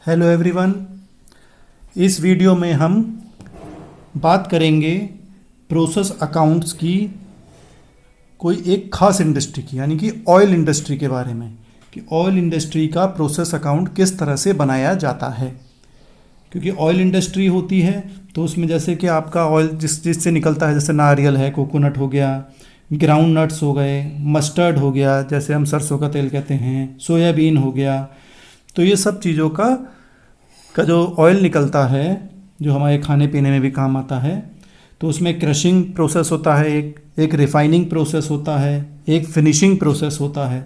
Hello everyone. इस video में हम बात करेंगे प्रोसेस अकाउंट्स की कोई एक खास इंडस्ट्री की, यानी कि ऑयल इंडस्ट्री के बारे में, कि ऑयल इंडस्ट्री का प्रोसेस अकाउंट किस तरह से बनाया जाता है। क्योंकि ऑयल इंडस्ट्री होती है तो उसमें जैसे कि आपका ऑयल जिससे निकलता है, जैसे नारियल है, कोकोनट हो गया, ग्राउंड नट्स हो गए, मस्टर्ड हो गया, जैसे हम सरसों का तेल कहते हैं, सोयाबीन हो गया, तो ये सब चीज़ों का जो ऑयल निकलता है जो हमारे खाने पीने में भी काम आता है, तो उसमें क्रशिंग प्रोसेस होता है, एक रिफाइनिंग प्रोसेस होता है, एक फिनिशिंग प्रोसेस होता है।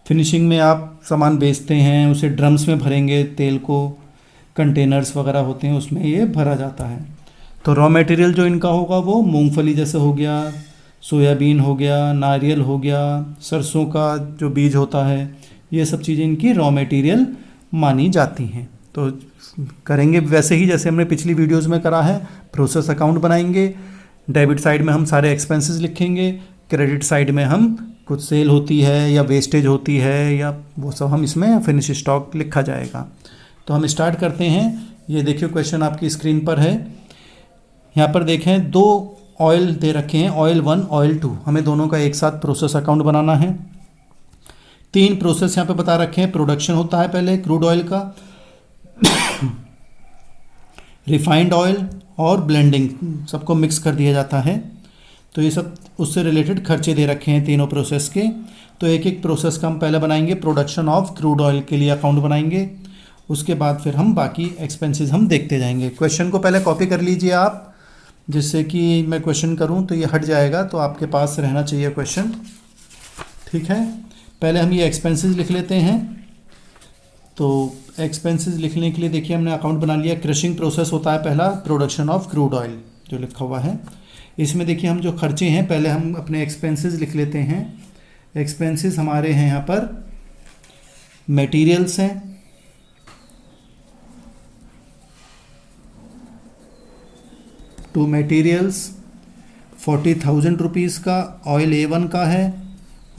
फिनिशिंग में आप सामान बेचते हैं, उसे ड्रम्स में भरेंगे, तेल को कंटेनर्स वगैरह होते हैं उसमें ये भरा जाता है। तो रॉ मटेरियल जो इनका होगा वो मूंगफली जैसे हो गया, सोयाबीन हो गया, नारियल हो गया, सरसों का जो बीज होता है, ये सब चीज़ें इनकी रॉ मटेरियल मानी जाती हैं। तो करेंगे वैसे ही जैसे हमने पिछली वीडियोस में करा है, प्रोसेस अकाउंट बनाएंगे। डेबिट साइड में हम सारे एक्सपेंसेस लिखेंगे, क्रेडिट साइड में हम कुछ सेल होती है या वेस्टेज होती है या वो सब हम इसमें फिनिश स्टॉक लिखा जाएगा। तो हम स्टार्ट करते हैं। ये देखिए क्वेश्चन आपकी स्क्रीन पर है। यहाँ पर देखें दो ऑयल दे रखे हैं, ऑयल 1 ऑयल 2, हमें दोनों का एक साथ प्रोसेस अकाउंट बनाना है। 3 प्रोसेस यहाँ पे बता रखे हैं। प्रोडक्शन होता है पहले क्रूड ऑयल का, रिफाइंड ऑयल और ब्लेंडिंग, सबको मिक्स कर दिया जाता है। तो ये सब उससे रिलेटेड खर्चे दे रखे हैं तीनों प्रोसेस के। तो एक एक प्रोसेस का हम पहले बनाएंगे। प्रोडक्शन ऑफ क्रूड ऑयल के लिए अकाउंट बनाएंगे, उसके बाद फिर हम बाकी एक्सपेंसेस हम देखते जाएंगे। क्वेश्चन को पहले कॉपी कर लीजिए आप, जिससे कि मैं क्वेश्चन करूं तो ये हट जाएगा, तो आपके पास रहना चाहिए क्वेश्चन। ठीक है, पहले हम ये एक्सपेंसेस लिख लेते हैं। तो एक्सपेंसेस लिखने के लिए देखिए हमने अकाउंट बना लिया। क्रशिंग प्रोसेस होता है पहला, प्रोडक्शन ऑफ क्रूड ऑयल जो लिखा हुआ है। इसमें देखिए हम जो खर्चे हैं, पहले हम अपने एक्सपेंसेस लिख लेते हैं। एक्सपेंसेस हमारे हैं यहाँ पर मटेरियल्स हैं, टू मटेरियल्स 40,000 रुपीज़ का ऑयल A1 का है,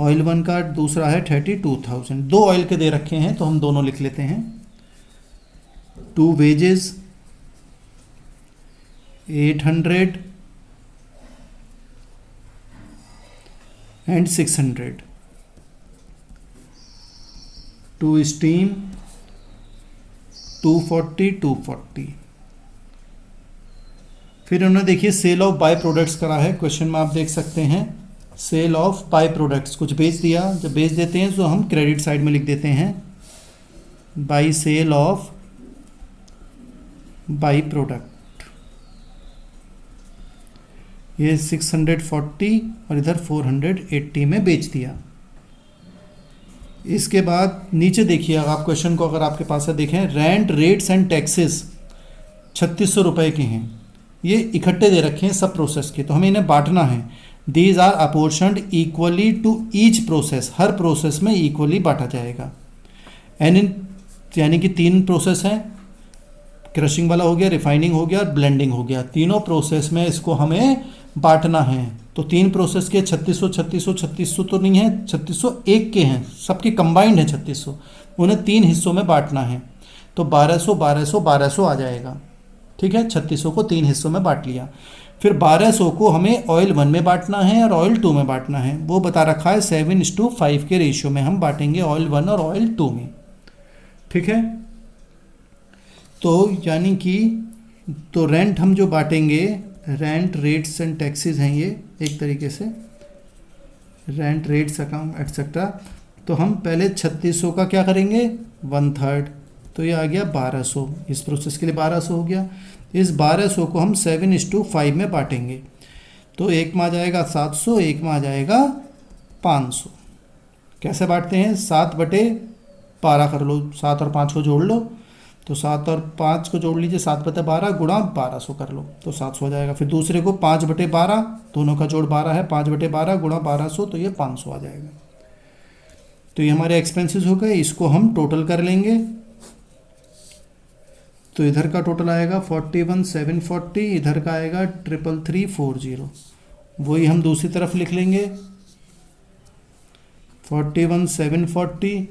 ऑयल 1 का दूसरा है 32,000। दो ऑयल के दे रखे हैं तो हम दोनों लिख लेते हैं। 2 वेजेस 800 एंड 600, 2 स्टीम 240। फिर उन्होंने देखिए सेल ऑफ बाय प्रोडक्ट्स करा है। क्वेश्चन में आप देख सकते हैं सेल ऑफ बाय प्रोडक्ट्स, कुछ बेच दिया। जब बेच देते हैं तो हम क्रेडिट साइड में लिख देते हैं by sale of by product. ये 640 और इधर 480 में बेच दिया। इसके बाद नीचे देखिए आप क्वेश्चन को, अगर आपके पास है देखें, रेंट रेट्स एंड टैक्सेस 3600 रुपये के हैं। ये इकट्ठे दे रखे हैं सब प्रोसेस के, तो हमें इन्हें बांटना है। These are apportioned equally to each process, हर प्रोसेस में इक्वली बांटा जाएगा। यानी कि 3 प्रोसेस हैं, क्रशिंग वाला हो गया, रिफाइनिंग हो गया और ब्लेंडिंग हो गया। तीनों प्रोसेस में इसको हमें बांटना है। तो 3 प्रोसेस के 3600 तो नहीं है, 3601 के हैं, सबके कंबाइंड है 3600, उन्हें 3 हिस्सों में बांटना है। तो 1200 आ जाएगा। ठीक है, 3600 को 3 हिस्सों में बांट लिया। फिर 1200 को हमें ऑयल 1 में बांटना है और ऑयल 2 में बांटना है। वो बता रखा है 7:5 के रेशियो में हम बांटेंगे ऑयल 1 और ऑयल 2 में। ठीक है, तो यानी कि तो रेंट हम जो बांटेंगे, रेंट रेट्स एंड टैक्सेस हैं ये एक तरीके से, रेंट रेट्स अकाउंट एटसेट्रा। तो हम पहले 3600 का क्या करेंगे, 1/3, तो ये आ गया 1200। इस प्रोसेस के लिए 1200 हो गया। इस 1200 को हम 7:5 में बांटेंगे। तो एक में आ जाएगा 700, एक में आ जाएगा 500। कैसे बांटते हैं, 7/12 कर लो, 7 और 5 को जोड़ लो, तो 7 और 5 को जोड़ लीजिए, 7/12 गुणा 1200 कर लो, तो 700 आ जाएगा। फिर दूसरे को 5/12, दोनों का जोड़ 12 है, 5/12 गुणा 1200, तो ये 500 आ जाएगा। तो ये हमारे एक्सपेंसेस हो गए। इसको हम टोटल कर लेंगे, तो इधर का टोटल आएगा 41,740, इधर का आएगा 33340। वही हम दूसरी तरफ लिख लेंगे 41,740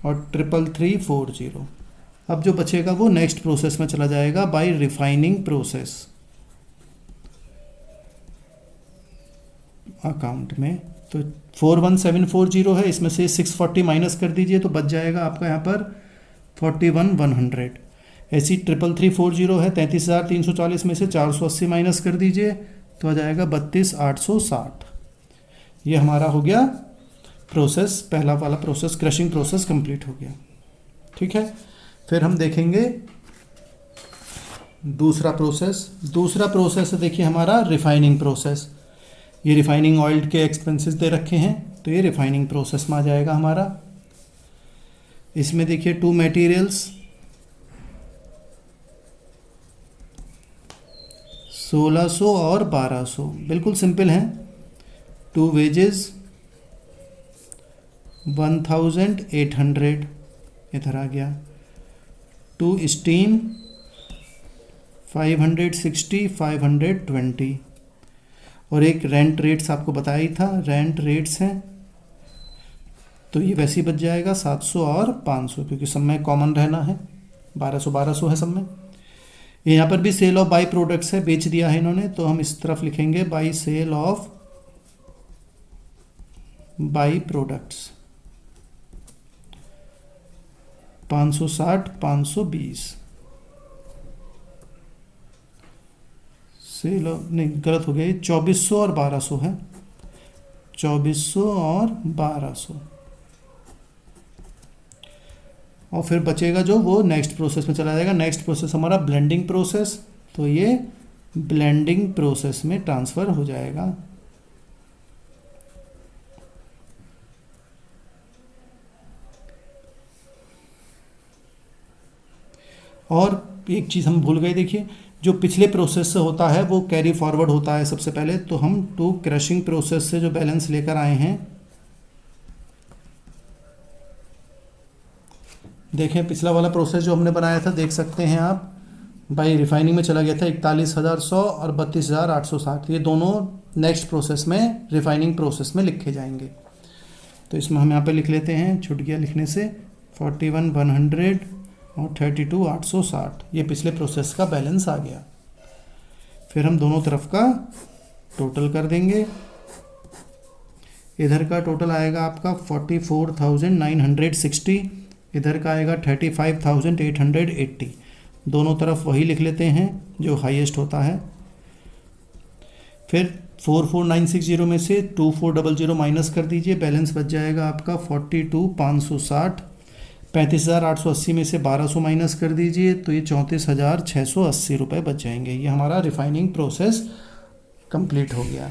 और 33340। अब जो बचेगा वो नेक्स्ट प्रोसेस में चला जाएगा बाय रिफाइनिंग प्रोसेस अकाउंट में। तो 41740 है, इसमें से 640 माइनस कर दीजिए तो बच जाएगा आपका यहाँ पर 41,100। ऐसी 33340 है, 33,340 में से 480 माइनस कर दीजिए तो आ जाएगा 32,860। ये हमारा हो गया प्रोसेस, पहला वाला प्रोसेस क्रशिंग प्रोसेस कंप्लीट हो गया। ठीक है, फिर हम देखेंगे दूसरा प्रोसेस है देखिए हमारा रिफाइनिंग प्रोसेस। ये रिफाइनिंग ऑयल के एक्सपेंसेस दे रखे हैं तो ये रिफाइनिंग प्रोसेस में आ जाएगा हमारा। इसमें देखिए 2 मटेरियल्स 1600 और 1200 बिल्कुल सिंपल हैं। 2 वेजेस 1800 इधर आ गया। 2 स्टीम 560 520 और एक रेंट रेट्स आपको बताया ही था, रेंट रेट्स हैं तो ये वैसे ही बच जाएगा 700 और 500 क्योंकि सब में कॉमन रहना है। 1200 है सब में। यहाँ पर भी सेल ऑफ बाई प्रोडक्ट्स है, बेच दिया है इन्होंने तो हम इस तरफ लिखेंगे by sale of by products 560 520 sale नहीं गलत हो गया, 2400 और 1200 है, 2400 और 1200 और फिर बचेगा जो वो नेक्स्ट प्रोसेस में चला जाएगा। नेक्स्ट प्रोसेस हमारा ब्लेंडिंग प्रोसेस, तो ये ब्लेंडिंग प्रोसेस में ट्रांसफ़र हो जाएगा। और एक चीज़ हम भूल गए, देखिए जो पिछले प्रोसेस से होता है वो कैरी फॉरवर्ड होता है सबसे पहले। तो हम टू क्रशिंग प्रोसेस से जो बैलेंस लेकर आए हैं, देखें पिछला वाला प्रोसेस जो हमने बनाया था देख सकते हैं आप, बाई रिफाइनिंग में चला गया था 41,100 और 32,860। ये दोनों नेक्स्ट प्रोसेस में रिफाइनिंग प्रोसेस में लिखे जाएंगे। तो इसमें हम यहाँ पे लिख लेते हैं, छूट गया लिखने से, 41,100 और 32,860 ये पिछले प्रोसेस का बैलेंस आ गया। फिर हम दोनों तरफ का टोटल कर देंगे। इधर का टोटल आएगा आपका 44,960, इधर का आएगा 35,880। दोनों तरफ वही लिख लेते हैं जो हाईएस्ट होता है। फिर 44,960 में से 2400 माइनस कर दीजिए, बैलेंस बच जाएगा आपका 42,560। 35,880 में से 1200 माइनस कर दीजिए तो ये 34,680 रुपये बच जाएंगे। ये हमारा रिफाइनिंग प्रोसेस कंप्लीट हो गया।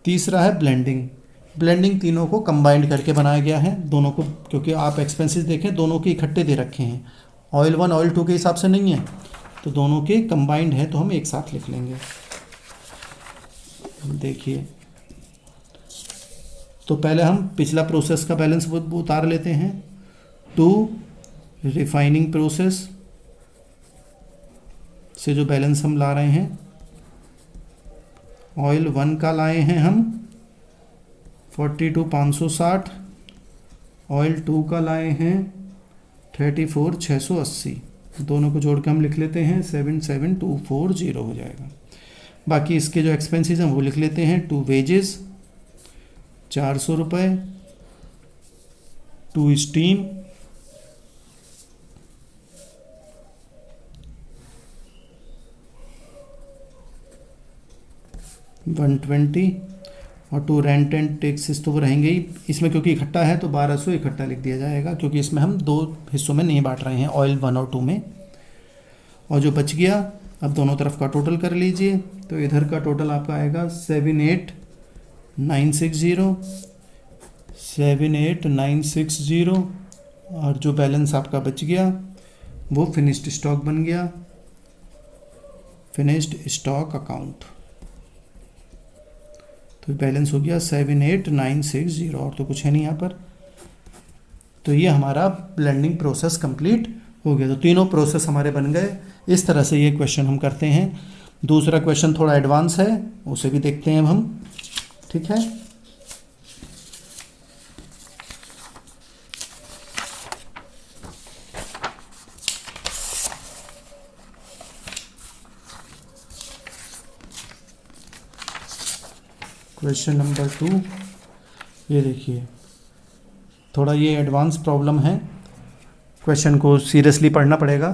तीसरा है ब्लेंडिंग। ब्लेंडिंग तीनों को कंबाइंड करके बनाया गया है, दोनों को, क्योंकि आप एक्सपेंसेस देखें दोनों के इकट्ठे दे रखे हैं, ऑयल 1 ऑयल 2 के हिसाब से नहीं है, तो दोनों के कंबाइंड है तो हम एक साथ लिख लेंगे। देखिए तो पहले हम पिछला प्रोसेस का बैलेंस उतार लेते हैं। टू रिफाइनिंग प्रोसेस से जो बैलेंस हम ला रहे हैं, ऑयल 1 का लाए हैं हम 42,560, ऑयल 2 का लाए हैं 34,680। दोनों को जोड़ के हम लिख लेते हैं 77,240 हो जाएगा। बाकी इसके जो एक्सपेंसेस हैं वो लिख लेते हैं। 2 वेजेस 400 रुपये, 2 स्टीम 120 और 2 रेंट एंड टैक्सेस तो वो रहेंगे ही इसमें, क्योंकि इकट्ठा है तो 1200 इकट्ठा लिख दिया जाएगा, क्योंकि इसमें हम 2 हिस्सों में नहीं बांट रहे हैं, ऑयल 1 और 2 में। और जो बच गया अब दोनों तरफ का टोटल कर लीजिए, तो इधर का टोटल आपका आएगा 78,960 और जो बैलेंस आपका बच गया वो फिनिश्ड स्टॉक बन गया, फिनिश्ड स्टॉक अकाउंट। तो बैलेंस हो गया 78,960 और तो कुछ है नहीं यहाँ पर। तो ये हमारा ब्लेंडिंग प्रोसेस कंप्लीट हो गया। तो तीनों प्रोसेस हमारे बन गए। इस तरह से ये क्वेश्चन हम करते हैं। दूसरा क्वेश्चन थोड़ा एडवांस है, उसे भी देखते हैं अब हम। ठीक है, क्वेश्चन नंबर 2, ये देखिए, थोड़ा ये एडवांस प्रॉब्लम है, क्वेश्चन को सीरियसली पढ़ना पड़ेगा।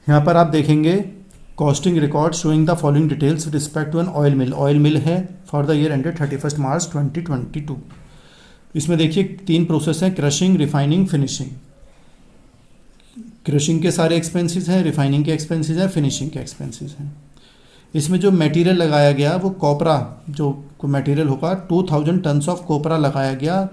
यहाँ पर आप देखेंगे costing record showing the following details respect to an oil mill. Oil mill है for the year ended 31 March 2022। इसमें देखिए 3 प्रोसेस हैं, क्रशिंग, रिफाइनिंग, फिनिशिंग। क्रशिंग के सारे एक्सपेंसेस हैं, रिफाइनिंग के एक्सपेंसेस हैं, फिनिशिंग के एक्सपेंसेस हैं। इसमें जो मटेरियल लगाया गया वो कॉपरा, जो मटेरियल होगा 2000 टन्स ऑफ कॉपरा लगाया गया,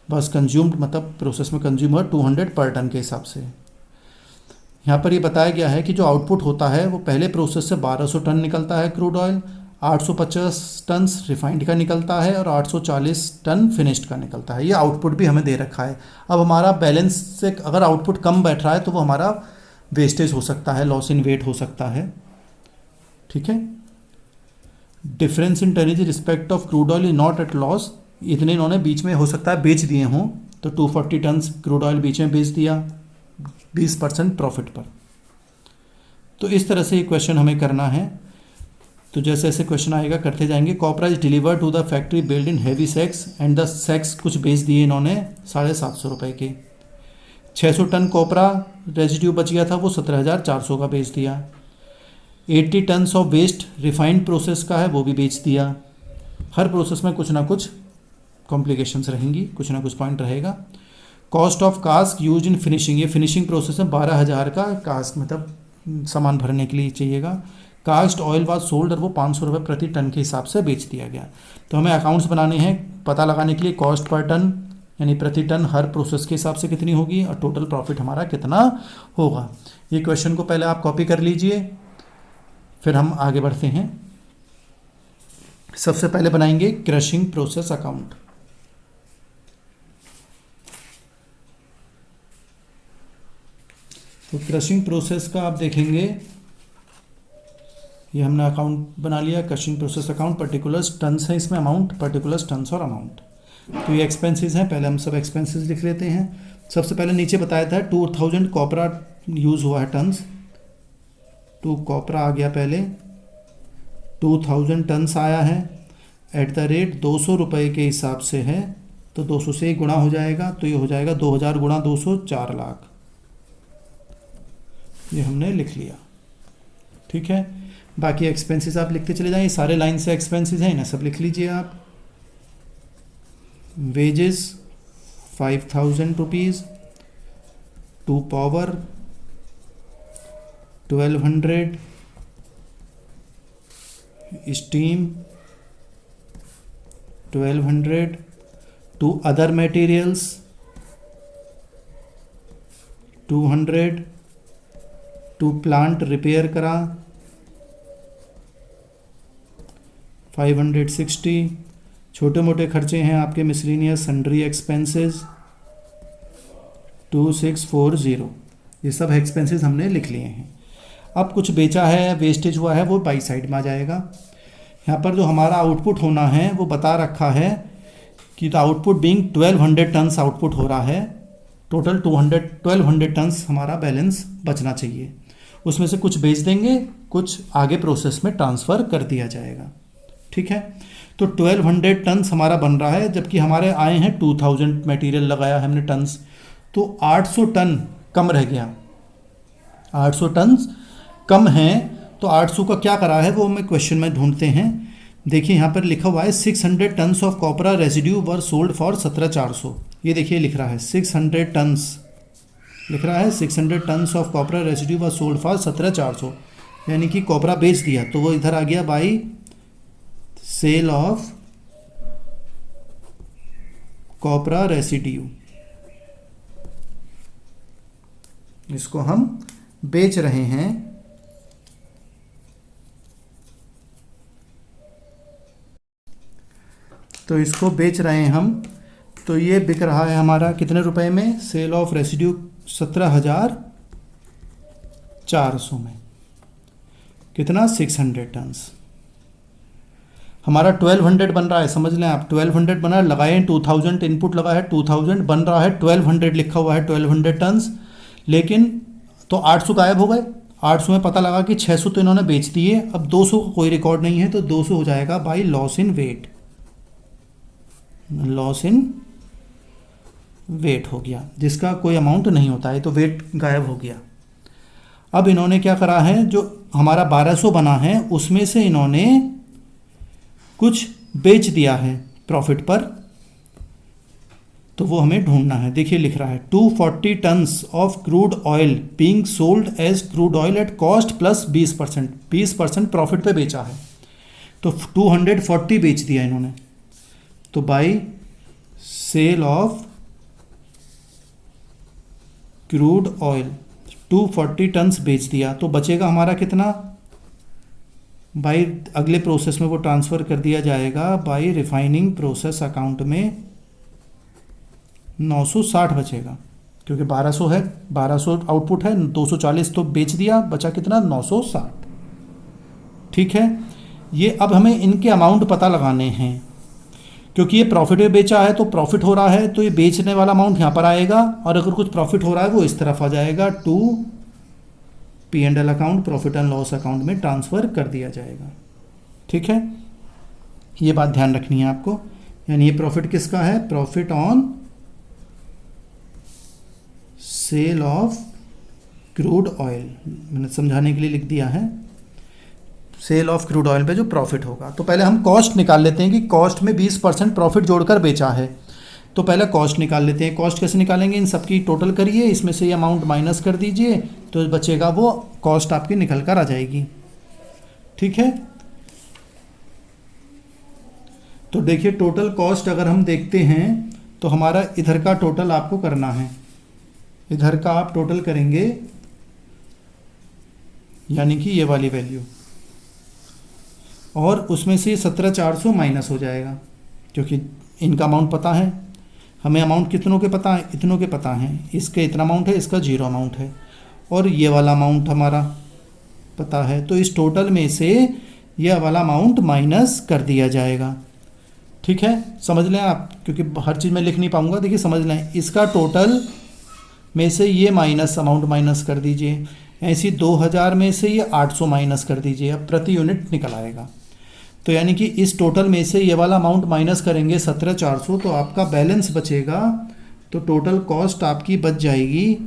बस कंज्यूम्ड मतलब प्रोसेस में कंज्यूम हुआ 200 पर टन के हिसाब से। यहाँ पर ये बताया गया है कि जो आउटपुट होता है वो पहले प्रोसेस से 1200 टन निकलता है क्रूड ऑयल, 850 टन रिफाइंड का निकलता है और 840 टन फिनिश्ड का निकलता है। ये आउटपुट भी हमें दे रखा है। अब हमारा बैलेंस से अगर आउटपुट कम बैठ रहा है तो वो हमारा वेस्टेज हो सकता है, लॉस इन वेट हो सकता है। ठीक है। Difference in tonnage respect of crude oil is not at loss. इतने इन्होंने बीच में हो सकता है बेच दिए हों, तो 240 टन क्रूड ऑयल बीच में बेच दिया 20% प्रॉफिट पर। तो इस तरह से ये क्वेश्चन हमें करना है। तो जैसे जैसे क्वेश्चन आएगा करते जाएंगे। Copra is deliver to the factory build in heavy sacks and the sacks कुछ बेच दिए इन्होंने 750 रुपये के। 600 टन कॉपरा रेजिड्यू बच गया था, वो 17,400 का बेच दिया। 80 ton of waste refined process का है, वो भी बेच दिया। हर प्रोसेस में कुछ ना कुछ कॉम्प्लिकेशंस रहेंगी, कुछ ना कुछ पॉइंट रहेगा। Cost of cask use in finishing, ये फिनिशिंग प्रोसेस में 12,000 का कास्क मतलब सामान भरने के लिए चाहिएगा। कास्ट ऑयल वाज सोल्ड और वो 500 रुपये प्रति टन के हिसाब से बेच दिया गया। तो हमें अकाउंट्स बनाने हैं पता लगाने के लिए कॉस्ट पर टन यानी प्रति टन हर प्रोसेस के हिसाब से कितनी होगी और टोटल प्रॉफिट हमारा कितना होगा। ये क्वेश्चन को पहले आप कॉपी कर लीजिए, फिर हम आगे बढ़ते हैं। सबसे पहले बनाएंगे क्रशिंग प्रोसेस अकाउंट। तो क्रशिंग प्रोसेस का आप देखेंगे, ये हमने अकाउंट बना लिया crushing process account. Particulars tons है इसमें, अमाउंट पर्टिकुलर्स टन्स और अमाउंट। तो ये एक्सपेंसेस हैं, पहले हम सब एक्सपेंसेस लिख लेते हैं। सबसे पहले नीचे बताया था 2000 कॉपरा यूज़ हुआ है टन्स, टू कॉपरा आ गया पहले, 2000 टन्स आया है एट द रेट 200 रुपये के हिसाब से है, तो 200 से ही गुणा हो जाएगा, तो ये हो जाएगा 2000 गुणा 200 4 लाख। ये हमने लिख लिया। ठीक है। बाकी एक्सपेंसेस आप लिखते चले जाइए, सारे लाइन से एक्सपेंसेस हैं, इन्हें सब लिख लीजिए आप। Wages 5000 rupees, to power 1200, steam 1200, to other materials 200, to plant repair करा 560, छोटे मोटे खर्चे हैं आपके मिसलिनियस सन्ड्री एक्सपेंसेस 2640। ये सब एक्सपेंसेस हमने लिख लिए हैं। अब कुछ बेचा है, वेस्टेज हुआ है, वो बाई साइड में आ जाएगा। यहाँ पर जो हमारा आउटपुट होना है वो बता रखा है कि the output being 1200 tons output हो रहा है, टोटल 1200 टन्स हमारा बैलेंस बचना चाहिए। उसमें से कुछ बेच देंगे, कुछ आगे प्रोसेस में ट्रांसफ़र कर दिया जाएगा। ठीक है। तो 1200 टन्स हमारा बन रहा है, जबकि हमारे आए हैं 2000 मटेरियल लगाया है हमने टन्स, तो 800 टन कम रह गया। 800 टन कम हैं, तो 800 का क्या करा है वो हमें क्वेश्चन में ढूंढते हैं। देखिए यहाँ पर लिखा हुआ है 600 tons of copra residue were sold for 17,400। ये देखिए लिख रहा है 600 टन्स, लिख रहा है 600 tons of copra residue were sold for 17,400, यानी कि कॉपरा बेच दिया, तो वो इधर आ गया बाई सेल ऑफ कॉपरा रेसिड्यू। इसको हम बेच रहे हैं, तो इसको बेच रहे हैं हम, तो ये बिक रहा है हमारा कितने रुपए में, सेल ऑफ रेसिड्यू 17,400 में। कितना, 600 टन्स। हमारा 1200 बन रहा है, समझ लें आप, 1200 बना है, लगाए 2000 इनपुट लगा है, 2000 बन रहा है, 1200 लिखा हुआ है 1200 टन्स, लेकिन तो 800 गायब हो गए। 800 में पता लगा कि 600 तो इन्होंने बेच दिए, अब 200 का कोई रिकॉर्ड नहीं है, तो 200 हो जाएगा by loss in weight. Loss in weight हो गया, जिसका कोई अमाउंट नहीं होता है, तो वेट गायब हो गया। अब इन्होंने क्या करा है, जो हमारा 1200 बना है उसमें से इन्होंने कुछ बेच दिया है प्रॉफिट पर, तो वो हमें ढूंढना है। देखिए लिख रहा है 240 tons of crude oil being sold as crude oil at cost plus 20%, 20% profit पे बेचा है, तो 240 बेच दिया इन्होंने, तो by sale of crude oil 240 tons बेच दिया, तो बचेगा हमारा कितना, बाई अगले प्रोसेस में वो ट्रांसफ़र कर दिया जाएगा बाई रिफाइनिंग प्रोसेस अकाउंट में 960 बचेगा, क्योंकि 1200 है, 1200 आउटपुट है, 240 तो बेच दिया, बचा कितना 960। ठीक है, ये अब हमें इनके अमाउंट पता लगाने हैं, क्योंकि ये प्रॉफिट में बेचा है तो प्रॉफिट हो रहा है, तो ये बेचने वाला अमाउंट यहाँ पर आएगा, और अगर कुछ प्रॉफिट हो रहा है वो इस तरफ आ जाएगा, to P&L account, profit and loss account में ट्रांसफ़र कर दिया जाएगा। ठीक है, ये बात ध्यान रखनी है आपको, यानी ये प्रॉफिट किसका है, profit on sale of crude oil, मैंने समझाने के लिए लिख दिया है, सेल ऑफ क्रूड ऑयल पे जो प्रॉफिट होगा। तो पहले हम कॉस्ट निकाल लेते हैं कि कॉस्ट में 20% प्रॉफिट जोड़कर बेचा है, तो पहले कॉस्ट निकाल लेते हैं। कॉस्ट कैसे निकालेंगे, इन सबकी टोटल करिए, इसमें से ये अमाउंट माइनस कर दीजिए, तो बचेगा वो कॉस्ट आपकी निकल कर आ जाएगी। ठीक है, तो देखिए टोटल कॉस्ट अगर हम देखते हैं तो हमारा इधर का टोटल आपको करना है, इधर का आप टोटल करेंगे, यानी कि ये वाली वैल्यू, और उसमें से 17,400 माइनस हो जाएगा, क्योंकि इनका अमाउंट पता है हमें, अमाउंट कितनों के पता है, इतनों के पता है, इसके इतना अमाउंट है, इसका 0 अमाउंट है, और ये वाला अमाउंट हमारा पता है, तो इस टोटल में से ये वाला अमाउंट माइनस कर दिया जाएगा। ठीक है, समझ लें आप, क्योंकि हर चीज़ में लिख नहीं पाऊंगा, देखिए समझ लें, इसका टोटल में से ये माइनस अमाउंट माइनस कर दीजिए, ऐसी 2000 में से ये 800 माइनस कर दीजिए, अब प्रति यूनिट निकल आएगा। तो यानी कि इस टोटल में से ये वाला अमाउंट माइनस करेंगे 17,400, तो आपका बैलेंस बचेगा, तो टोटल कॉस्ट आपकी बच जाएगी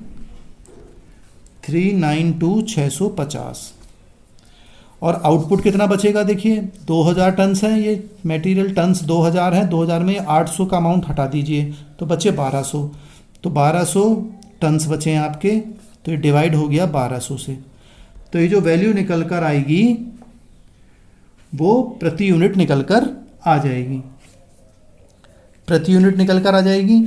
392,650, और आउटपुट कितना बचेगा, देखिए 2000 टन्स है, ये मटेरियल टन्स 2000 है, 2000 में 800 का अमाउंट हटा दीजिए, तो बचे 1200, तो 1200 टन्स बचे हैं आपके, तो ये डिवाइड हो गया 1200 से, तो ये जो वैल्यू निकल कर आएगी वो प्रति यूनिट निकल कर आ जाएगी, प्रति यूनिट निकल कर आ जाएगी।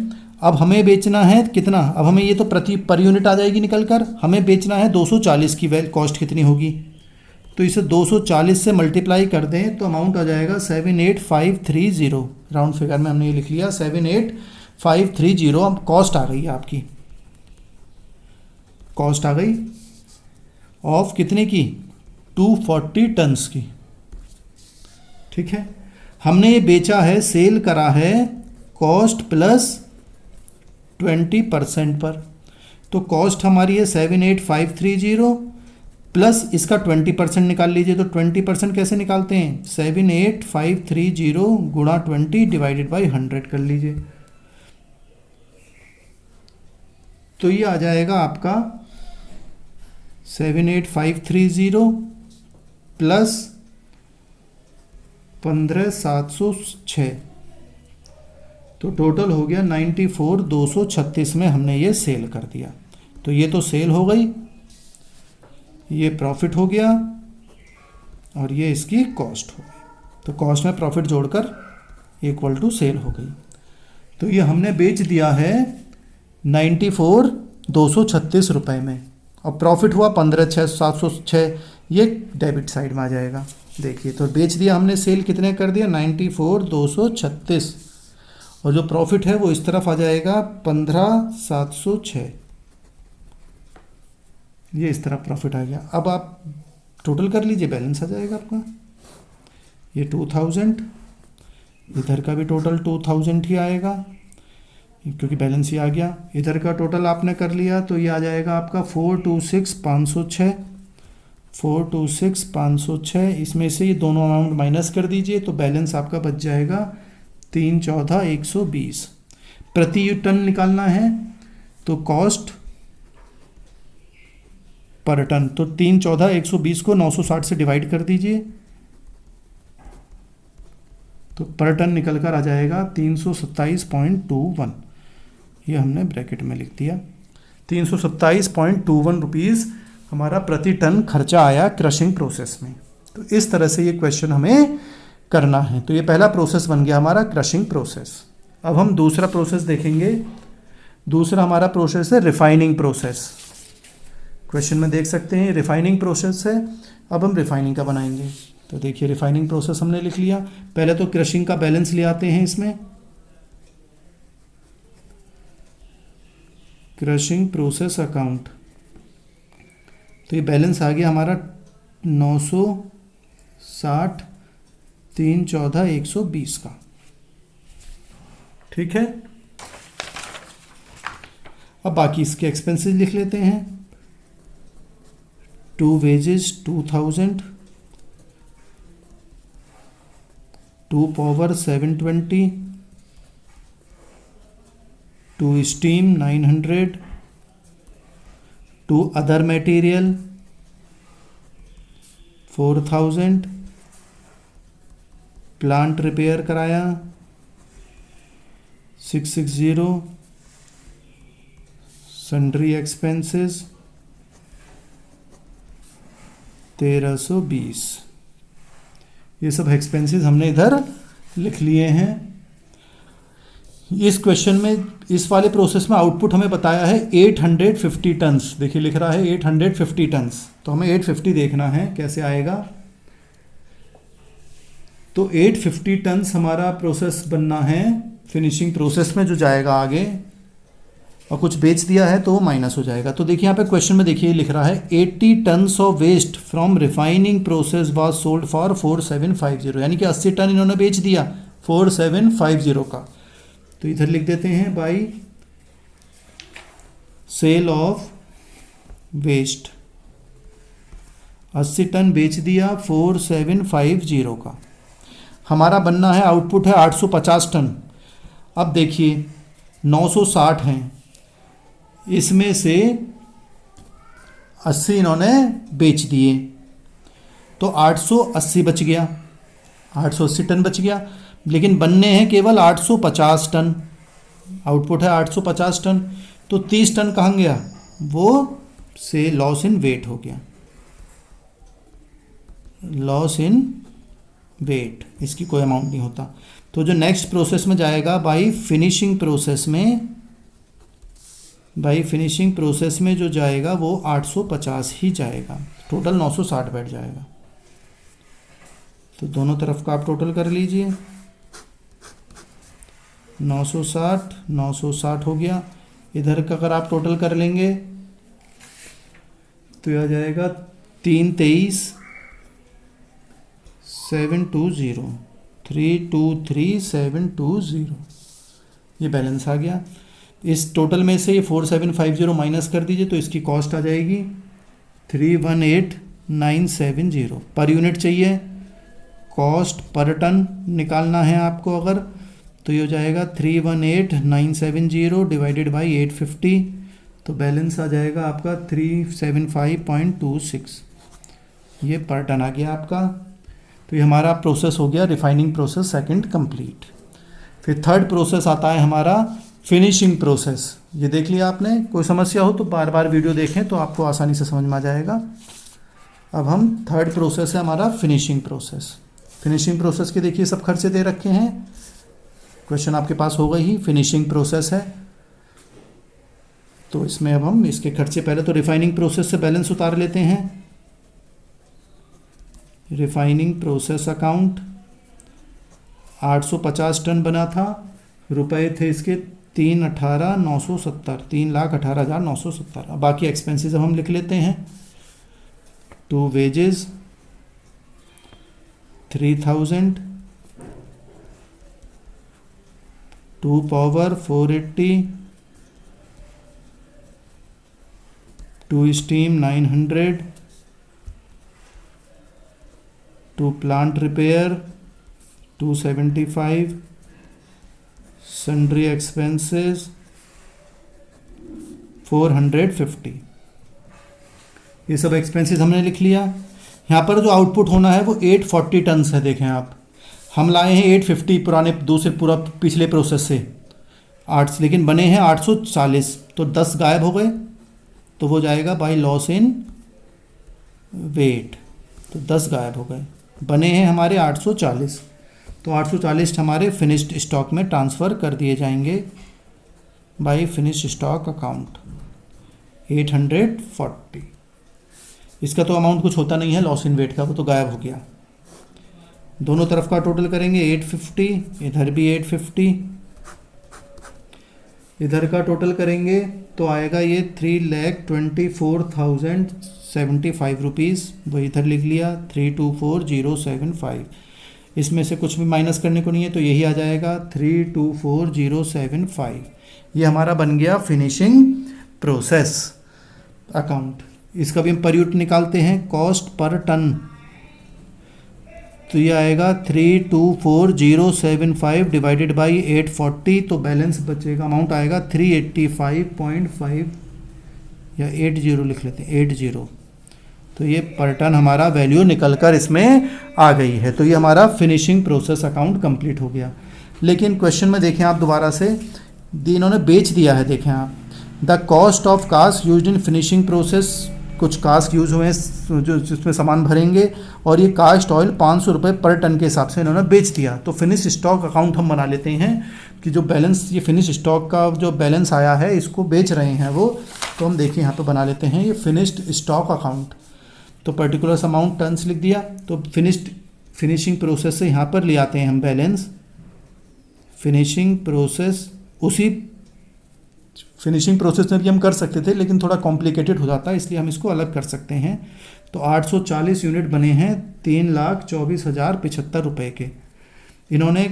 अब हमें बेचना है कितना, अब हमें ये तो प्रति पर यूनिट आ जाएगी निकल कर, हमें बेचना है 240 की कॉस्ट कितनी होगी, तो इसे 240 से मल्टीप्लाई कर दें तो अमाउंट आ जाएगा 78530, राउंड फिगर में हमने ये लिख लिया 78530। अब कॉस्ट आ गई आपकी, कॉस्ट आ गई ऑफ कितने की, 240 टन्स की। ठीक है, हमने ये बेचा है, सेल करा है कॉस्ट प्लस 20% पर, तो कॉस्ट हमारी है 78530 प्लस इसका 20% निकाल लीजिए, तो 20% कैसे निकालते हैं, 78530 गुणा 20 डिवाइडेड बाई 100 कर लीजिए, तो ये आ जाएगा आपका 78530 प्लस 15,706, तो टोटल हो गया 94,236 में हमने ये सेल कर दिया। तो ये तो सेल हो गई, ये प्रॉफिट हो गया, और ये इसकी कॉस्ट हो गई, तो कॉस्ट में प्रॉफिट जोड़कर इक्वल टू सेल हो गई। तो ये हमने बेच दिया है 94,236 रुपये में, और प्रॉफिट हुआ 15,706, ये डेबिट साइड में आ जाएगा। देखिए तो बेच दिया हमने, सेल कितने कर दिया 94,236, और जो प्रॉफिट है वो इस तरफ आ जाएगा 15,706, ये इस तरफ प्रॉफिट आ गया। अब आप टोटल कर लीजिए, बैलेंस आ जाएगा आपका, ये 2000, इधर का भी टोटल 2000 ही आएगा, क्योंकि बैलेंस ही आ गया। इधर का टोटल आपने कर लिया तो ये आ जाएगा आपका 426,506, 426,506। इसमें से ये दोनों अमाउंट माइनस कर दीजिए तो बैलेंस आपका बच जाएगा 314,120। प्रति टन निकालना है तो कॉस्ट पर टन, तो 314,120 को 960 से डिवाइड कर दीजिए तो पर टन निकल कर आ जाएगा 327.21। ये हमने ब्रैकेट में लिख दिया। 327.21 रुपीज़ हमारा प्रति टन खर्चा आया क्रशिंग प्रोसेस में। तो इस तरह से ये क्वेश्चन हमें करना है। तो ये पहला प्रोसेस बन गया हमारा क्रशिंग प्रोसेस। अब हम दूसरा प्रोसेस देखेंगे। दूसरा हमारा प्रोसेस है रिफाइनिंग प्रोसेस। क्वेश्चन में देख सकते हैं रिफाइनिंग प्रोसेस है। अब हम रिफाइनिंग का बनाएंगे। तो देखिए रिफाइनिंग प्रोसेस हमने लिख लिया। पहले तो क्रशिंग का बैलेंस ले आते हैं इसमें। क्रशिंग प्रोसेस अकाउंट, तो ये बैलेंस आ गया हमारा 960, 314,120 का। ठीक है। अब बाकी इसके एक्सपेंसेस लिख लेते हैं। 2 wages 2000, 2 power 720, 2 steam 900, 2 other material 4000, plant repair कराया 660, सन्ड्री एक्सपेंसेस 1320। ये सब एक्सपेंसेस हमने इधर लिख लिए हैं। इस क्वेश्चन में, इस वाले प्रोसेस में आउटपुट हमें बताया है 850 टन्स। देखिए लिख रहा है 850 टन्स, तो हमें 850 देखना है कैसे आएगा। तो 850 टन्स हमारा प्रोसेस बनना है फिनिशिंग प्रोसेस में जो जाएगा आगे, और कुछ बेच दिया है तो वो माइनस हो जाएगा। तो देखिए यहाँ पे क्वेश्चन में देखिए लिख रहा है 80 tons of waste from refining process was sold for 4750, यानी कि 80 टन इन्होंने बेच दिया 4750 का। तो इधर लिख देते हैं by sale of waste, 80 ton बेच दिया 4750 का। हमारा बनना है आउटपुट है 850 टन। अब देखिए 960 हैं, इसमें से 80 इन्होंने बेच दिए तो 880 बच गया, 880 टन बच गया। लेकिन बनने हैं केवल 850 टन, आउटपुट है 850 टन। तो 30 टन कहाँ गया, वो से लॉस इन वेट हो गया, लॉस इन वेट, इसकी कोई अमाउंट नहीं होता। तो जो नेक्स्ट प्रोसेस में जाएगा बाई फिनिशिंग प्रोसेस में, बाई फिनिशिंग प्रोसेस में जो जाएगा वो 850 ही जाएगा, टोटल 960 बैठ जाएगा। तो दोनों तरफ का आप टोटल कर लीजिए, 960 960 हो गया। इधर का अगर आप टोटल कर लेंगे तो यह आ जाएगा 323 720, 323720, ये बैलेंस आ गया। इस टोटल में से ये 4750 माइनस कर दीजिए तो इसकी कॉस्ट आ जाएगी 318970 पर यूनिट चाहिए। कॉस्ट पर टन निकालना है आपको अगर, तो ये हो जाएगा 318970 डिवाइडेड बाई 850, तो बैलेंस आ जाएगा आपका 375.26, ये पर टन आ गया आपका। तो ये हमारा प्रोसेस हो गया रिफाइनिंग प्रोसेस सेकंड कंप्लीट। फिर थर्ड प्रोसेस आता है हमारा फिनिशिंग प्रोसेस। ये देख लिया आपने, कोई समस्या हो तो बार बार वीडियो देखें तो आपको आसानी से समझ में आ जाएगा। अब हम थर्ड प्रोसेस है हमारा फिनिशिंग प्रोसेस। फिनिशिंग प्रोसेस के देखिए सब खर्चे दे रखे हैं, क्वेश्चन आपके पास होगा ही। फिनिशिंग प्रोसेस है तो इसमें अब हम इसके खर्चे, पहले तो रिफाइनिंग प्रोसेस से बैलेंस उतार लेते हैं। रिफाइनिंग प्रोसेस अकाउंट 850 टन बना था, रुपए थे इसके 318,970, 3,18,970। अब बाकी एक्सपेंसेस अब हम लिख लेते हैं। 2 wages 3000, 2 power 480, 2 steam 900, 2 plant repair 275, sundry expenses 450। ये सब एक्सपेंसेस हमने लिख लिया। यहाँ पर जो आउटपुट होना है वो 840 टन्स है। देखें आप, हम लाए हैं 850 पुराने दूसरे पूरा पिछले प्रोसेस से 8, लेकिन बने हैं 840, तो 10 गायब हो गए, तो वो जाएगा बाय लॉस इन वेट, तो 10 गायब हो गए। बने हैं हमारे 840, तो 840 हमारे फिनिश्ड स्टॉक में ट्रांसफ़र कर दिए जाएंगे बाय फिनिश्ड स्टॉक अकाउंट 840। इसका तो अमाउंट कुछ होता नहीं है लॉस इन वेट का, वो तो गायब हो गया। दोनों तरफ का टोटल करेंगे 850, इधर भी 850, इधर का टोटल करेंगे तो आएगा ये 3,24,075 रुपीज़। वही इधर लिख लिया 324,075। इसमें से कुछ भी माइनस करने को नहीं है, तो यही आ जाएगा 324,075। ये हमारा बन गया फिनिशिंग प्रोसेस अकाउंट। इसका भी हम पर यूनिट निकालते हैं, कॉस्ट पर टन, तो ये आएगा 324,075 डिवाइडेड बाई 840, तो बैलेंस बचेगा, अमाउंट आएगा 385.5 या 80 लिख लेते हैं, 80। तो ये पर टन हमारा वैल्यू निकल कर इसमें आ गई है। तो ये हमारा फिनिशिंग प्रोसेस अकाउंट कंप्लीट हो गया। लेकिन क्वेश्चन में देखें आप दोबारा से, इन्होंने बेच दिया है। देखें आप, the cost of cast used in finishing process, कुछ कास्ट यूज़ हुए हैं जो जिसमें सामान भरेंगे, और ये कास्ट ऑयल 500 रुपये पर टन के हिसाब से इन्होंने बेच दिया। तो फिनिश स्टॉक अकाउंट हम बना लेते हैं कि जो बैलेंस, ये फिनिश स्टॉक का जो बैलेंस आया है, इसको बेच रहे हैं वो, तो हम देखिए यहाँ पे बना लेते हैं ये फिनिश्ड स्टॉक अकाउंट। तो पर्टिकुलर अमाउंट टन्स लिख दिया, तो फिनिशिंग प्रोसेस से यहाँ पर ले आते हैं हम बैलेंस। फिनिशिंग प्रोसेस, उसी फिनिशिंग प्रोसेस में भी हम कर सकते थे, लेकिन थोड़ा कॉम्प्लिकेटेड हो जाता है, इसलिए हम इसको अलग कर सकते हैं। तो 840 यूनिट बने हैं 3,24,075 रुपये के। इन्होंने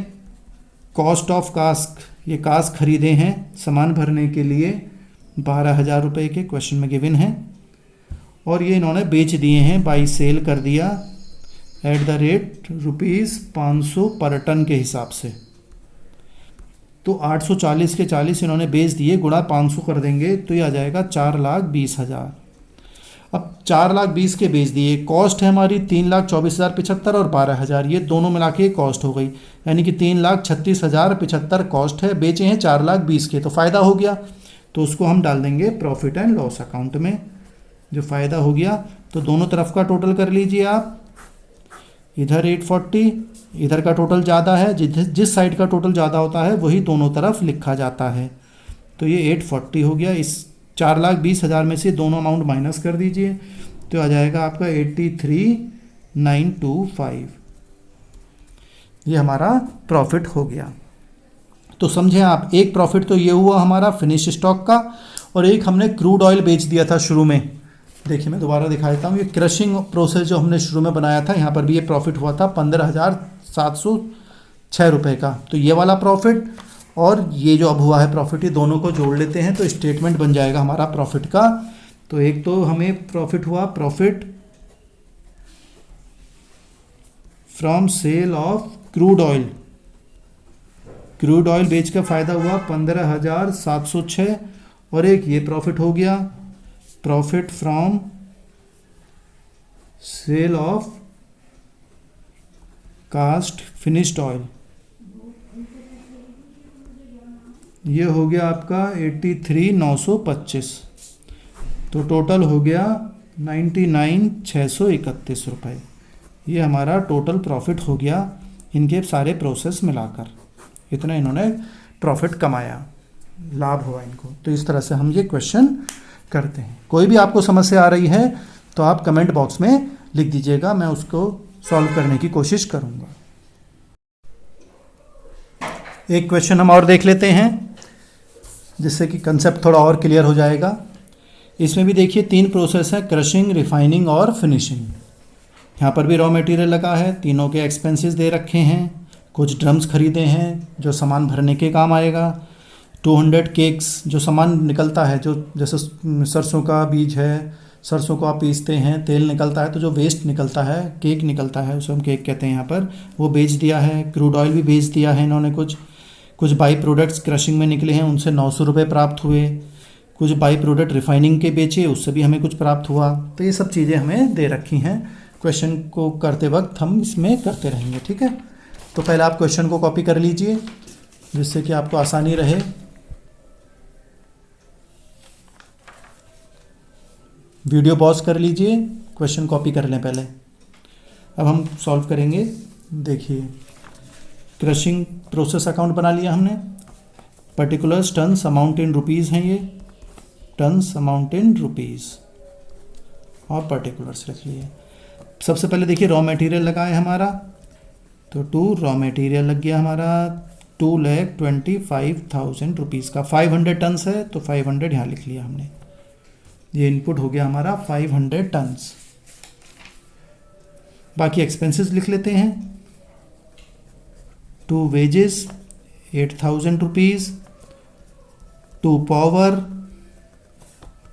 कॉस्ट ऑफ कास्ट, ये कास्ट खरीदे हैं सामान भरने के लिए 12,000 रुपये के, क्वेश्चन में गिवन है, और ये इन्होंने बेच दिए हैं, बाई सेल कर दिया एट द रेट ₹500 पर टन के हिसाब से। तो 840 के 40 इन्होंने बेच दिए, गुणा 500 कर देंगे तो ये आ जाएगा 4,20,000। अब 4,20,000 के बेच दिए, कॉस्ट है हमारी 3,24,075 और 12,000, ये दोनों मिला के कॉस्ट हो गई, यानी कि 3,36,075 कॉस्ट है, बेचे हैं 4,20,000 के, तो फ़ायदा हो गया, तो उसको हम डाल देंगे प्रॉफिट एंड लॉस अकाउंट में। जो फ़ायदा हो गया, तो दोनों तरफ का टोटल कर लीजिए आप, इधर 840, इधर का टोटल ज़्यादा है, जिस साइड का टोटल ज़्यादा होता है वही दोनों तरफ लिखा जाता है। तो ये 840 हो गया। इस 4,20,000 में से दोनों अमाउंट माइनस कर दीजिए, तो आ जाएगा आपका 83,925। ये हमारा प्रॉफिट हो गया। तो समझें आप, एक प्रॉफिट तो ये हुआ हमारा फिनिश स्टॉक का, और एक हमने क्रूड ऑयल बेच दिया था शुरू में। देखिए मैं दोबारा दिखा देता हूँ, ये क्रशिंग प्रोसेस जो हमने शुरू में बनाया था, यहाँ पर भी ये प्रॉफिट हुआ था 15,706 रुपये का। तो ये वाला प्रॉफिट और ये जो अब हुआ है प्रॉफिट, ये दोनों को जोड़ लेते हैं तो स्टेटमेंट बन जाएगा हमारा प्रॉफिट का। तो एक तो हमें प्रॉफिट हुआ, profit from sale of crude oil, crude oil बेच का फ़ायदा हुआ 15,706, और एक ये प्रॉफिट हो गया profit from sale of cast finished oil, ये हो गया आपका 83,925। तो टोटल हो गया 99,631 रुपये। ये हमारा टोटल प्रॉफिट हो गया इनके सारे प्रोसेस मिलाकर, इतना इन्होंने प्रॉफिट कमाया, लाभ हुआ इनको। तो इस तरह से हम ये क्वेश्चन करते हैं। कोई भी आपको समस्या आ रही है तो आप कमेंट बॉक्स में लिख दीजिएगा, मैं उसको सॉल्व करने की कोशिश करूँगा। एक क्वेश्चन हम और देख लेते हैं, जिससे कि कंसेप्ट थोड़ा और क्लियर हो जाएगा। इसमें भी देखिए 3 प्रोसेस है, क्रशिंग, रिफाइनिंग और फिनिशिंग। यहाँ पर भी रॉ मटेरियल लगा है, तीनों के एक्सपेंसेस दे रखे हैं, कुछ ड्रम्स खरीदे हैं जो सामान भरने के काम आएगा। 200 केक्स, जो सामान निकलता है, जो जैसे सरसों का बीज है, सरसों को आप पीसते हैं, तेल निकलता है, तो जो वेस्ट निकलता है, केक निकलता है, उसे हम केक कहते हैं यहाँ पर, वो बेच दिया है। क्रूड ऑयल भी बेच दिया है इन्होंने। कुछ बाई प्रोडक्ट्स क्रशिंग में निकले हैं, उनसे 900 रुपये प्राप्त हुए। कुछ बाई प्रोडक्ट रिफाइनिंग के बेचे, उससे भी हमें कुछ प्राप्त हुआ। तो ये सब चीज़ें हमें दे रखी हैं। क्वेश्चन को करते वक्त हम इसमें करते रहेंगे, ठीक है। तो पहले आप क्वेश्चन को कॉपी कर लीजिए जिससे कि आपको आसानी रहे। वीडियो पॉज कर लीजिए, क्वेश्चन कॉपी कर लें पहले। अब हम सॉल्व करेंगे। देखिए, क्रशिंग प्रोसेस अकाउंट बना लिया हमने। Particulars tons amount in rupees हैं, ये टन्स अमाउंट इन रुपीज़, और पर्टिकुलर्स रख लिए। सबसे पहले देखिए रॉ मटेरियल लगा है हमारा, तो टू रॉ मटेरियल लग गया हमारा 2,25,000 रुपीज़ का। 500 टन्स है तो 500 यहाँ लिख लिया हमने। ये इनपुट हो गया हमारा 500 टन्स। बाकी एक्सपेंसेस लिख लेते हैं। To wages 8,000 rupees, to power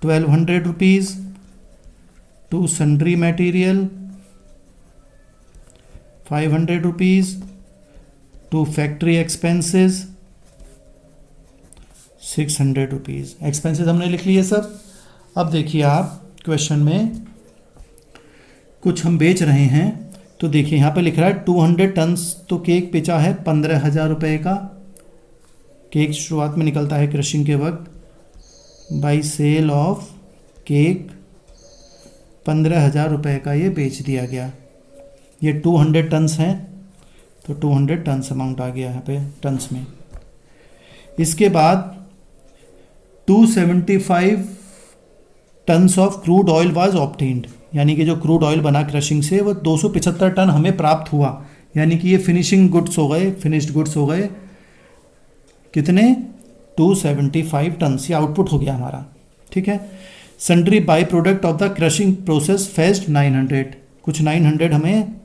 1,200 rupees, to sundry material 500 rupees, to factory expenses 600 rupees. Expenses हमने लिख लिए सब। अब देखिए आप क्वेश्चन में कुछ हम बेच रहे हैं, तो देखिए यहाँ पे लिख रहा है 200 टन्स, तो केक बेचा है 15,000 रुपये का। केक शुरुआत में निकलता है क्रशिंग के वक्त। बाई सेल ऑफ केक 15,000 रुपये का ये बेच दिया गया। ये 200 टन्स हैं, तो 200 टन्स अमाउंट आ गया यहाँ पे टन्स में। इसके बाद 275 turns of crude oil was obtained, यानी कि जो क्रूड ऑयल बना क्रशिंग से वो 275 टन हमें प्राप्त हुआ, यानी कि ये फिनिशिंग गुड्स हो गए, फिनिश्ड गुड्स हो गए। कितने? 275 टन्स, ये आउटपुट हो गया हमारा, ठीक है। Sundry by product of the crushing process faced 900, कुछ 900 हमें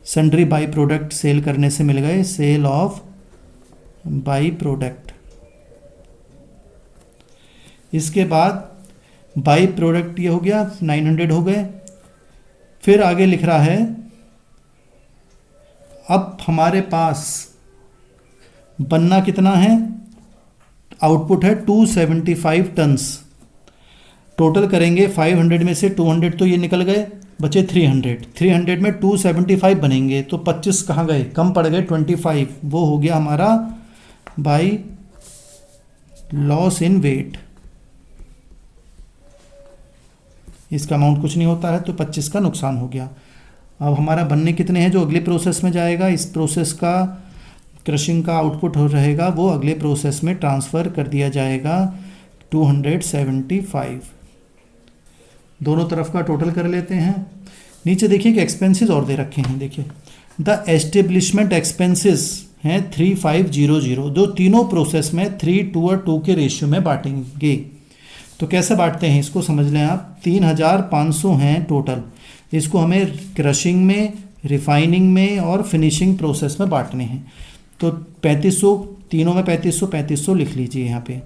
सन्ड्री बाई प्रोडक्ट सेल करने से मिल गए। Sale of by product. इसके बाद बाई प्रोडक्ट ये हो गया, 900 हो गए। फिर आगे लिख रहा है अब हमारे पास बनना कितना है, आउटपुट है 275 टन्स। टोटल करेंगे 500 में से 200 तो ये निकल गए, बचे 300। 300 में 275 बनेंगे, तो 25 कहाँ गए, कम पड़ गए 25। वो हो गया हमारा बाई लॉस इन वेट। इसका अमाउंट कुछ नहीं होता है, तो 25 का नुकसान हो गया। अब हमारा बनने कितने हैं जो अगले प्रोसेस में जाएगा, इस प्रोसेस का क्रशिंग का आउटपुट हो रहेगा, वो अगले प्रोसेस में ट्रांसफ़र कर दिया जाएगा 275। दोनों तरफ का टोटल कर लेते हैं। नीचे देखिए कि एक्सपेंसेस और दे रखे हैं। देखिए द एस्टेब्लिशमेंट एक्सपेंसेस हैं 3500, जो तीनों प्रोसेस में 3:2 के रेशियो में बांटेंगे। तो कैसे बांटते हैं इसको समझ लें आप। 3,500 हैं टोटल, इसको हमें क्रशिंग में, रिफाइनिंग में और फिनिशिंग प्रोसेस में बांटने हैं। तो 3500, तीनों में 3500 लिख लीजिए यहाँ पे।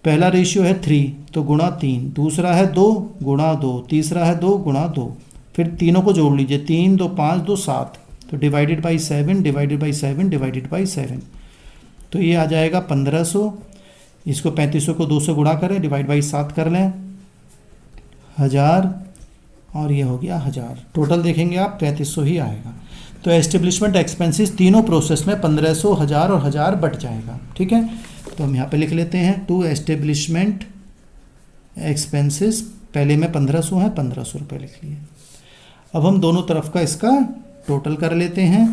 पहला रेशियो है 3, तो गुणा 3, दूसरा है 2 गुणा 2, तीसरा है 2 गुणा 2। फिर तीनों को जोड़ लीजिए, 3 2 5 2 7, तो divided by 7 divided by 7 divided by 7, तो ये आ जाएगा 1500। इसको 3500 को 2 से गुणा करें, डिवाइड बाई 7 कर लें, 1000, और ये हो गया 1000। टोटल देखेंगे आप 3500 ही आएगा। तो एस्टेब्लिशमेंट एक्सपेंसेस तीनों प्रोसेस में 1500, 1000 और 1000 बट जाएगा, ठीक है। तो हम यहाँ पे लिख लेते हैं टू एस्टेब्लिशमेंट एक्सपेंसेस, पहले में 1500 है, 1500 रुपये लिख लिए। अब हम दोनों तरफ का इसका टोटल कर लेते हैं।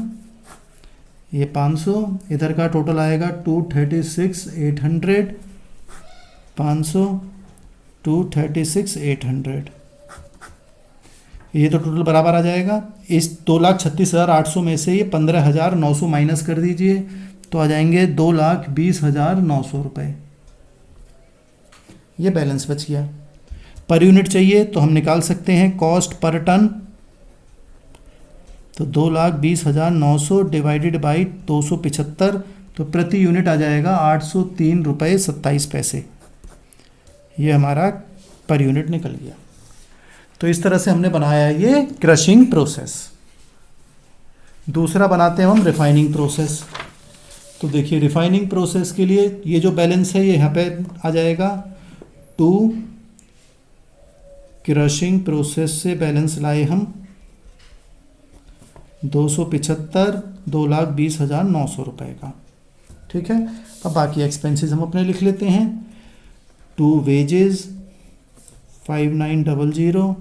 ये 500, इधर का टोटल आएगा 236,800, 500 236,800, ये तो टोटल बराबर आ जाएगा। इस 2,36,800 में से ये 15,900 माइनस कर दीजिए, तो आ जाएंगे 2,20,900 रुपये। ये बैलेंस बच गया। पर यूनिट चाहिए तो हम निकाल सकते हैं कॉस्ट पर टन। तो 2,20,900 डिवाइडेड बाई 275, तो प्रति यूनिट आ जाएगा 803 रुपये 27 पैसे। ये हमारा पर यूनिट निकल गया। तो इस तरह से हमने बनाया ये क्रशिंग प्रोसेस। दूसरा बनाते हैं हम रिफाइनिंग प्रोसेस। तो देखिए रिफाइनिंग प्रोसेस के लिए ये जो बैलेंस है ये यहाँ पे आ जाएगा। टू क्रशिंग प्रोसेस से बैलेंस लाए हम 275, 2,20,900 रुपये का। ठीक है, अब बाकी एक्सपेंसेस हम अपने लिख लेते हैं। To wages 5,900,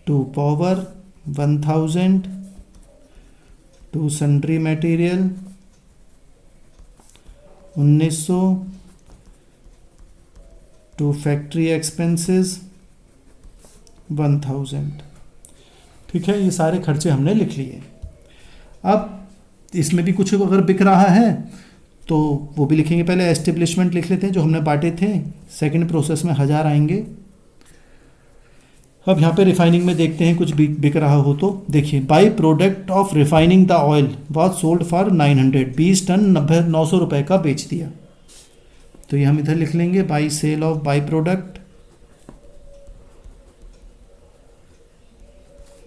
to power 1,000, to sundry material 1,900, to factory expenses 1,000। ठीक है, ये सारे खर्चे हमने लिख लिए। अब इसमें भी कुछ अगर बिक रहा है तो वो भी लिखेंगे। पहले एस्टेब्लिशमेंट लिख लेते हैं जो हमने बांटे थे। सेकंड प्रोसेस में 1,000 आएंगे। अब यहाँ पे रिफाइनिंग में देखते हैं कुछ बिक रहा हो तो। देखिए by product of refining the oil was sold for 900, 20 ton 900 रुपये का बेच दिया। तो ये हम इधर लिख लेंगे by sale of by product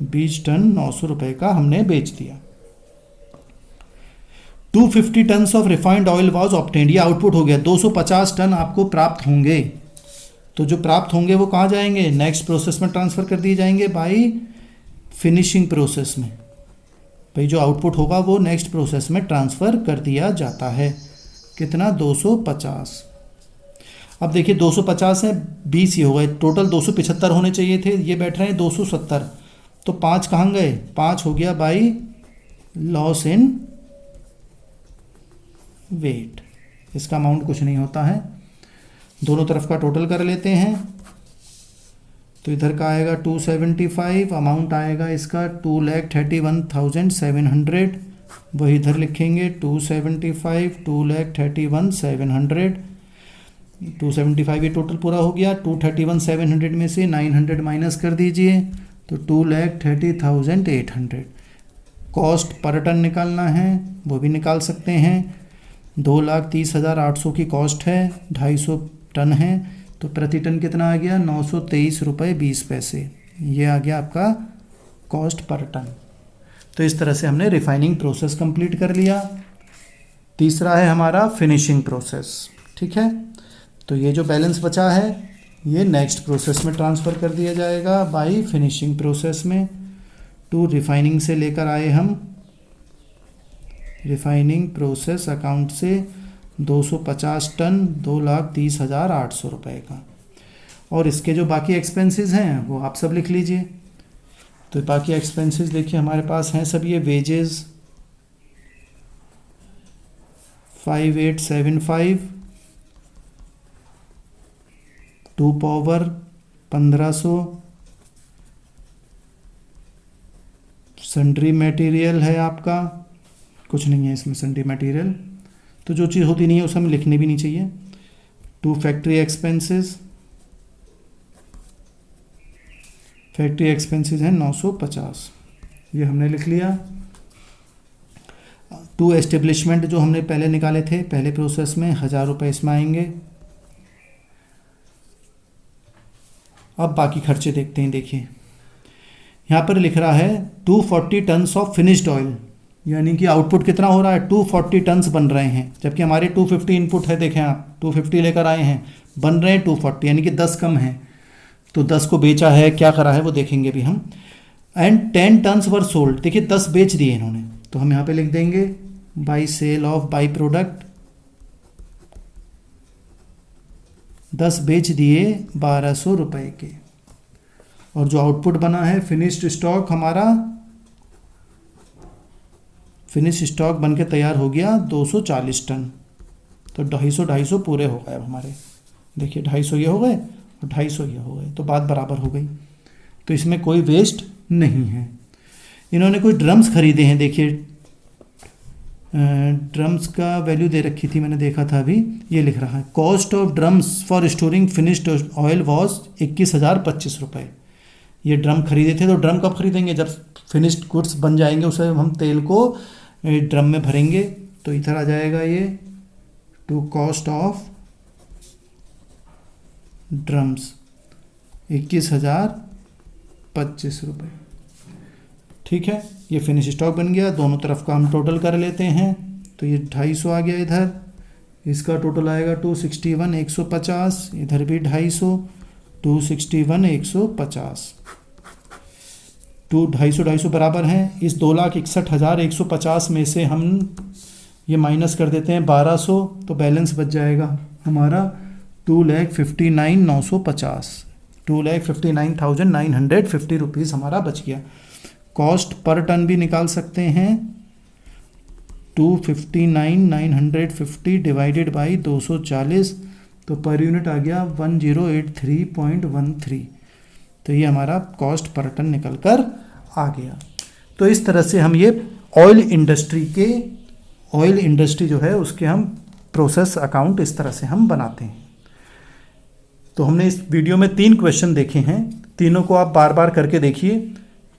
20 ton 900 रुपये का हमने बेच दिया। 250 ton of refined oil was obtained, ये आउटपुट हो गया। 250 टन आपको प्राप्त होंगे। तो जो प्राप्त होंगे वो कहाँ जाएंगे? नेक्स्ट प्रोसेस में ट्रांसफ़र कर दिए जाएंगे बाई फिनिशिंग प्रोसेस में। भाई जो आउटपुट होगा वो नेक्स्ट प्रोसेस में ट्रांसफ़र कर दिया जाता है। कितना? 250। अब देखिए 250 है, 20 ही हो गए, टोटल 275 होने चाहिए थे, ये बैठ रहे हैं 270। तो 5 कहाँ गए? 5 हो गया बाई लॉस इन वेट। इसका अमाउंट कुछ नहीं होता है। दोनों तरफ का टोटल कर लेते हैं। तो इधर का आएगा 275, अमाउंट आएगा इसका 2,31,700। वही इधर लिखेंगे 275, 2,31,700। 275 ये टोटल पूरा हो गया। 231,700 में से 900 माइनस कर दीजिए तो 2,30,800। कॉस्ट पर टन निकालना है, वो भी निकाल सकते हैं। 2,30,800 की कॉस्ट है, 250 टन है, तो प्रति टन कितना आ गया? 923 रुपये 20 पैसे। ये आ गया आपका कॉस्ट पर टन। तो इस तरह से हमने रिफाइनिंग प्रोसेस कंप्लीट कर लिया। तीसरा है हमारा फिनिशिंग प्रोसेस। ठीक है, तो ये जो बैलेंस बचा है ये नेक्स्ट प्रोसेस में ट्रांसफ़र कर दिया जाएगा बाई फिनिशिंग प्रोसेस में। टू रिफाइनिंग से लेकर आए हम रिफाइनिंग प्रोसेस अकाउंट से 250 टन 2,30,800 रुपये का। और इसके जो बाकी एक्सपेंसेस हैं वो आप सब लिख लीजिए। तो बाकी एक्सपेंसेस देखिए हमारे पास हैं सब। ये wages 5,875, to power 1,500, sundry material है आपका, कुछ नहीं है इसमें सन्ड्री मटेरियल, तो जो चीज़ होती नहीं है उसे हमें लिखनी भी नहीं चाहिए। To factory expenses, factory expenses हैं 950, ये हमने लिख लिया। टू एस्टेब्लिशमेंट जो हमने पहले निकाले थे पहले प्रोसेस में 1,000 रुपये इसमें आएंगे। अब बाकी खर्चे देखते हैं। देखिए यहाँ पर लिख रहा है 240 टन्स ऑफ फिनिश्ड ऑयल, यानी कि आउटपुट कितना हो रहा है? 240 टन्स बन रहे हैं, जबकि हमारे 250 इनपुट है। देखें आप 250 लेकर आए हैं, बन रहे हैं 240, यानी कि 10 कम है। तो 10 को बेचा है, क्या करा है वो देखेंगे भी हम। एंड 10 टन्स वर सोल्ड, देखिए 10 बेच दिए इन्होंने, तो हम यहाँ पे लिख देंगे by sale of by product 10 बेच दिए 1,200 रुपये के। और जो आउटपुट बना है फिनिश्ड स्टॉक, हमारा फिनिश स्टॉक बन के तैयार हो गया 240 टन। तो 250 पूरे हो गए अब हमारे। देखिए 250 ये हो गए और 250 ये हो गए, तो बात बराबर हो गई। तो इसमें कोई वेस्ट नहीं है। इन्होंने कोई ड्रम्स खरीदे हैं। देखिए ड्रम्स का वैल्यू दे रखी थी, मैंने देखा था अभी, ये लिख रहा है cost of drums for storing finished oil was 21,025 रुपये। ये ड्रम खरीदे थे, तो ड्रम कब खरीदेंगे, जब फिनिश्ड गुड्स बन जाएंगे, उसे हम तेल को ड्रम में भरेंगे। तो इधर आ जाएगा ये टू कॉस्ट ऑफ ड्रम्स 21,025 रुपये। ठीक है, ये फिनिश स्टॉक बन गया। दोनों तरफ का हम टोटल कर लेते हैं, तो ये 250 आ गया इधर, इसका टोटल आएगा 261,150, इधर भी 250, 261,150, 250 बराबर हैं। इस 2,61,150 में से हम ये माइनस कर देते हैं 1,200, तो बैलेंस बच जाएगा हमारा 2,59,950, 2,59,950 रुपीज़ हमारा बच गया। कॉस्ट पर टन भी निकाल सकते हैं, 259,950 डिवाइडेड बाई 240, तो पर यूनिट आ गया 1083.13। तो ये हमारा कॉस्ट पर टन निकल कर आ गया। तो इस तरह से हम ये ऑयल इंडस्ट्री जो है उसके हम प्रोसेस अकाउंट इस तरह से हम बनाते हैं। तो हमने इस वीडियो में 3 क्वेश्चन देखे हैं, तीनों को आप बार बार करके देखिए।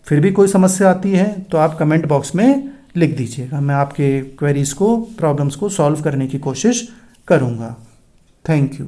फिर भी कोई समस्या आती है तो आप कमेंट बॉक्स में लिख दीजिएगा, मैं आपके क्वेरीज को, प्रॉब्लम्स को सॉल्व करने की कोशिश करूँगा। Thank you.